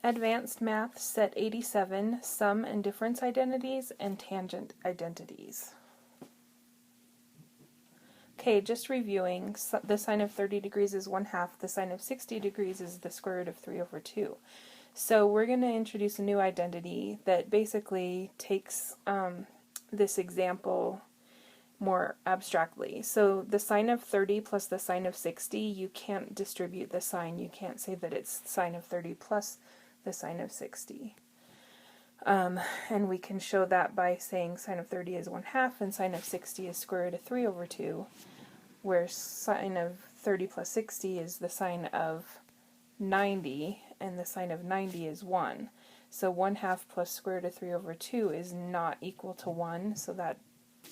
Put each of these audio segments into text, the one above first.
Advanced Math, Set 87, Sum and Difference Identities and Tangent Identities. Okay, just reviewing, the sine of 30 degrees is 1/2, the sine of 60 degrees is the square root of 3/2. So we're going to introduce a new identity that basically takes this example more abstractly. So the sine of 30 plus the sine of 60, you can't distribute the sign. You can't say that it's sine of 30 plus the sine of 60. And we can show that by saying sine of 30 is 1/2 and sine of 60 is square root of 3/2, where sine of 30 plus 60 is the sine of 90, and the sine of 90 is 1. So 1/2 plus square root of 3/2 is not equal to 1, so that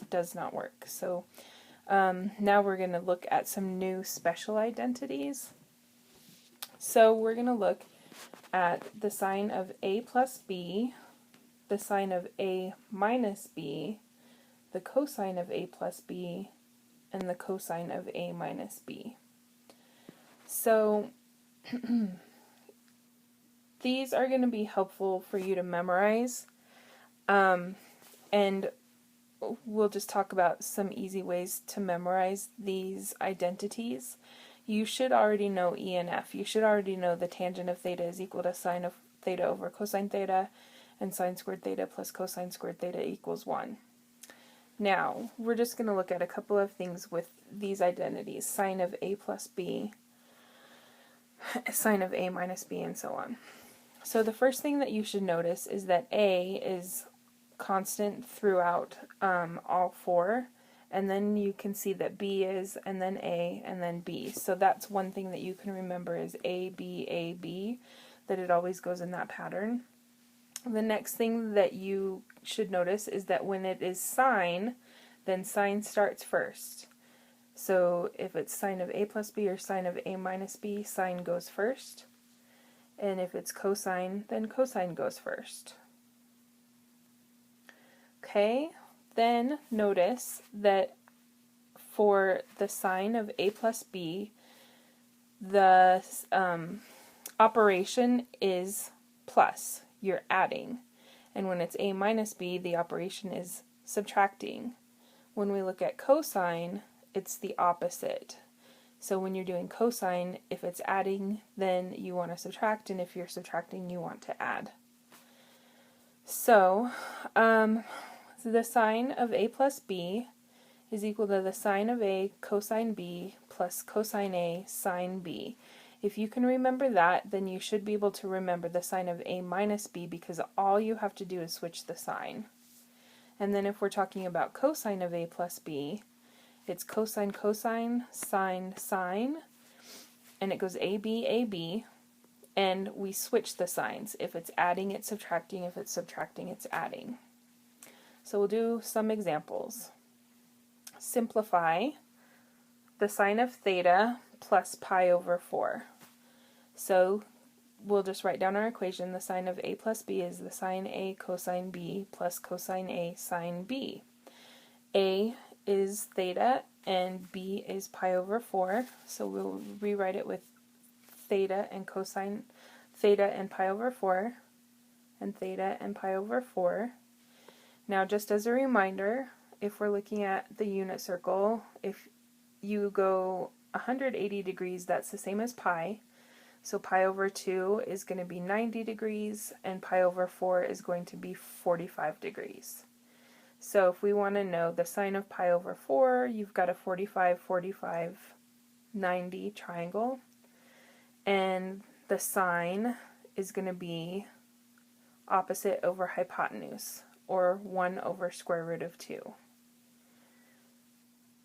does not work. So now we're going to look at some new special identities. So we're going to look at the sine of a plus b, the sine of a minus b, the cosine of a plus b, and the cosine of a minus b. So these are going to be helpful for you to memorize, and we'll just talk about some easy ways to memorize these identities. You should already know E and F. You should already know the tangent of theta is equal to sine of theta over cosine theta, and sine squared theta plus cosine squared theta equals 1. Now, we're just going to look at a couple of things with these identities, sine of a plus b, sine of a minus b, and so on. So the first thing that you should notice is that a is constant throughout all four, and then you can see that b is, and then a, and then b. So that's one thing that you can remember is a, b, that it always goes in that pattern. The next thing that you should notice is that when it is sine, then sine starts first. So if it's sine of a plus b or sine of a minus b, sine goes first. And if it's cosine, then cosine goes first. Okay, then notice that for the sine of a plus b, the operation is plus. You're adding. And when it's a minus b, the operation is subtracting. When we look at cosine, it's the opposite. So when you're doing cosine, if it's adding, then you want to subtract, and if you're subtracting, you want to add. So the sine of a plus b is equal to the sine of a cosine b plus cosine a sine b. If you can remember that, then you should be able to remember the sine of a minus b, because all you have to do is switch the sign. And then if we're talking about cosine of a plus b, it's cosine, cosine, sine, sine, and it goes AB, and we switch the signs. If it's adding, it's subtracting. If it's subtracting, it's adding. So we'll do some examples. Simplify the sine of theta plus pi over 4. So we'll just write down our equation. The sine of a plus b is the sine a cosine b plus cosine a sine b. A is theta and b is pi over 4. So we'll rewrite it with theta and cosine, theta and pi over 4, and theta and pi over 4. Now just as a reminder, if we're looking at the unit circle, if you go 180 degrees, that's the same as pi. So pi over 2 is going to be 90 degrees, and pi over 4 is going to be 45 degrees. So if we want to know the sine of pi over 4, you've got a 45, 45, 90 triangle. And the sine is going to be opposite over hypotenuse, or 1 over square root of 2.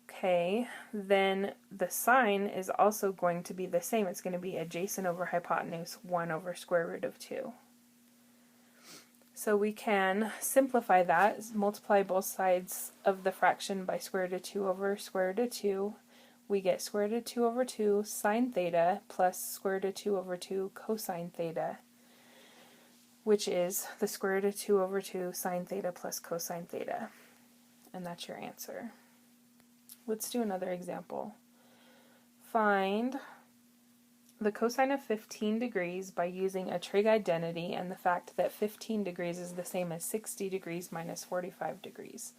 Okay, then the sine is also going to be the same. It's going to be adjacent over hypotenuse, 1 over square root of 2. So we can simplify that, multiply both sides of the fraction by square root of 2 over square root of 2. We get square root of 2 over 2 sine theta plus square root of 2 over 2 cosine theta, which is the square root of 2 over 2 sine theta plus cosine theta. And that's your answer. Let's do another example. Find the cosine of 15 degrees by using a trig identity and the fact that 15 degrees is the same as 60 degrees minus 45 degrees.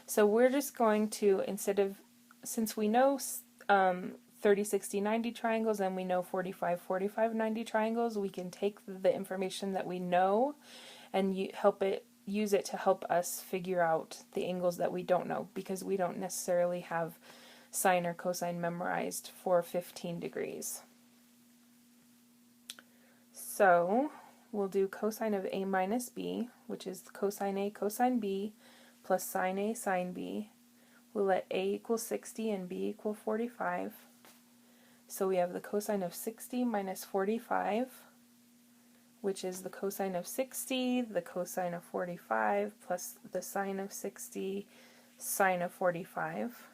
So we're just going to, since we know 30, 60, 90 triangles and we know 45, 45, 90 triangles, we can take the information that we know and use it to help us figure out the angles that we don't know, because we don't necessarily have sine or cosine memorized for 15 degrees. So we'll do cosine of A minus B, which is cosine A cosine B, plus sine A sine B. We'll let A equal 60 and B equal 45. So we have the cosine of 60 minus 45, which is the cosine of 60, the cosine of 45, plus the sine of 60, sine of 45.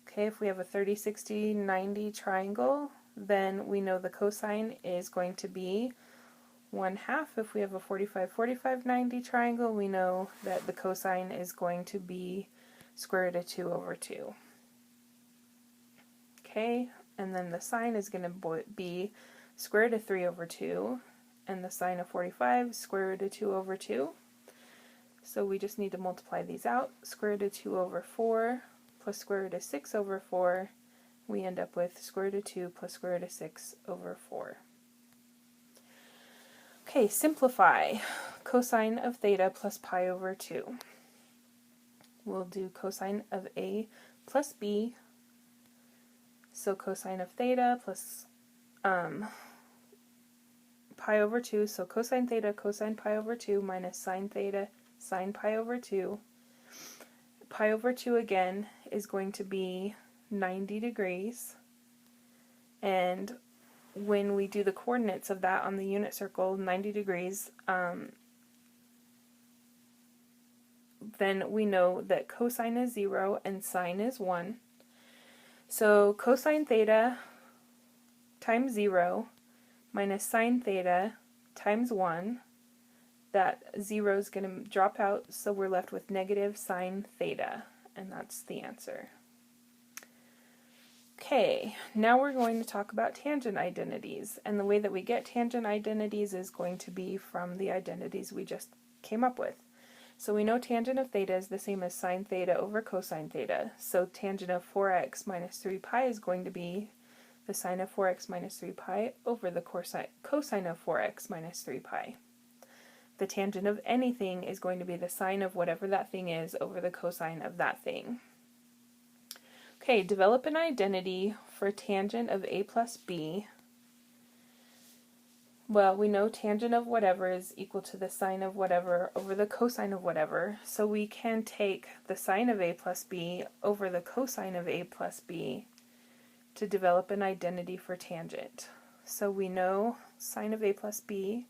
Okay, if we have a 30, 60, 90 triangle, then we know the cosine is going to be 1/2. If we have a 45, 45, 90 triangle, we know that the cosine is going to be square root of 2 over 2. Okay, and then the sine is going to be square root of 3 over 2, and the sine of 45 square root of 2 over 2. So we just need to multiply these out. Square root of 2 over 4 plus square root of 6 over 4. We end up with square root of 2 plus square root of 6 over 4. Okay, simplify. Cosine of theta plus pi over 2. We'll do cosine of A plus B. So cosine of theta plus pi over 2. So cosine theta cosine pi over 2 minus sine theta sine pi over 2. Pi over 2 again is going to be 90 degrees. And when we do the coordinates of that on the unit circle, 90 degrees, then we know that cosine is 0 and sine is 1. So cosine theta times 0 minus sine theta times 1, that 0 is going to drop out, so we're left with negative sine theta, and that's the answer. Okay, now we're going to talk about tangent identities, and the way that we get tangent identities is going to be from the identities we just came up with. So we know tangent of theta is the same as sine theta over cosine theta, so tangent of 4x minus 3 pi is going to be the sine of 4x minus 3 pi over the cosine of 4x minus 3 pi. The tangent of anything is going to be the sine of whatever that thing is over the cosine of that thing. Okay, develop an identity for tangent of A plus B. Well, we know tangent of whatever is equal to the sine of whatever over the cosine of whatever, so we can take the sine of A plus B over the cosine of A plus B to develop an identity for tangent. So we know sine of A plus B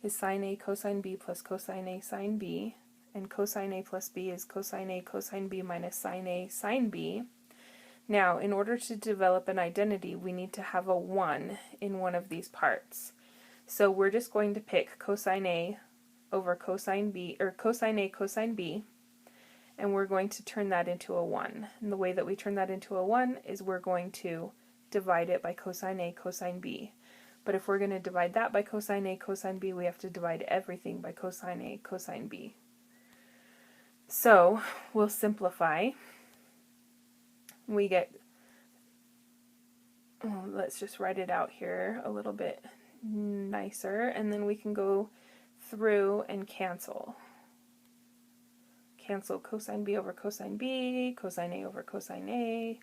is sine A cosine B plus cosine A sine B, and cosine A plus B is cosine A cosine B minus sine A sine B. Now, in order to develop an identity, we need to have a 1 in one of these parts. So we're just going to pick cosine A over cosine B, or cosine A cosine B, and we're going to turn that into a 1. And the way that we turn that into a 1 is we're going to divide it by cosine A cosine B. But if we're going to divide that by cosine A cosine B, we have to divide everything by cosine A cosine B. So we'll simplify. We get, let's just write it out here a little bit nicer, and then we can go through and cancel. Cancel cosine B over cosine B, cosine A over cosine A.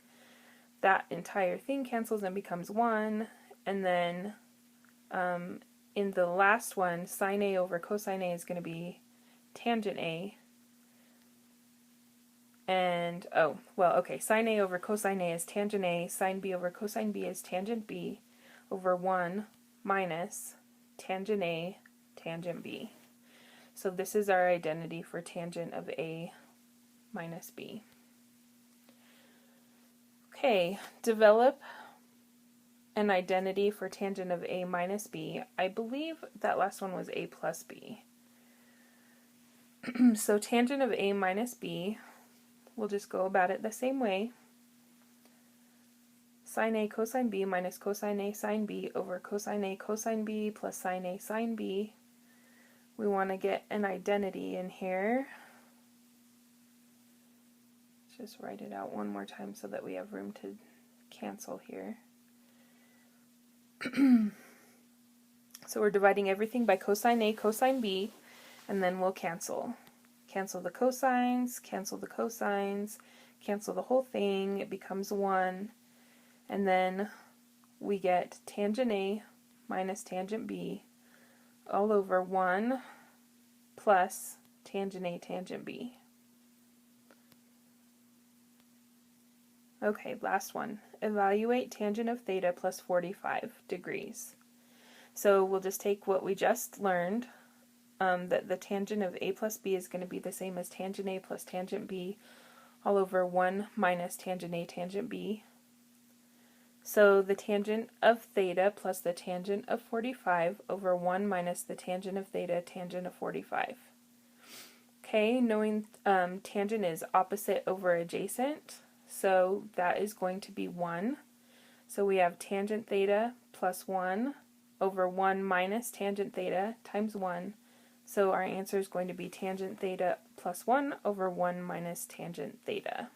That entire thing cancels and becomes 1, and then in the last one, sine A over cosine A is going to be tangent A. And, sine A over cosine A is tangent A, sine B over cosine B is tangent B, over 1 minus tangent A, tangent B. So this is our identity for tangent of A minus B. Okay, develop an identity for tangent of A minus B. I believe that last one was A plus B. So tangent of A minus B, we'll just go about it the same way. sine A cosine B minus cosine A sine B over cosine A cosine B plus sine A sine B. We want to get an identity in here. Let's just write it out one more time so that we have room to cancel here. So we're dividing everything by cosine A cosine B, and then we'll cancel. Cancel the cosines, cancel the cosines, cancel the whole thing, it becomes 1, and then we get tangent A minus tangent B all over 1 plus tangent A tangent B. Okay, last one. Evaluate tangent of theta plus 45 degrees. So we'll just take what we just learned, that the tangent of A plus B is going to be the same as tangent A plus tangent B all over 1 minus tangent A tangent B. So the tangent of theta plus the tangent of 45 over 1 minus the tangent of theta tangent of 45. Okay, knowing tangent is opposite over adjacent, so that is going to be 1. So we have tangent theta plus 1 over 1 minus tangent theta times 1. So our answer is going to be tangent theta plus 1 over 1 minus tangent theta.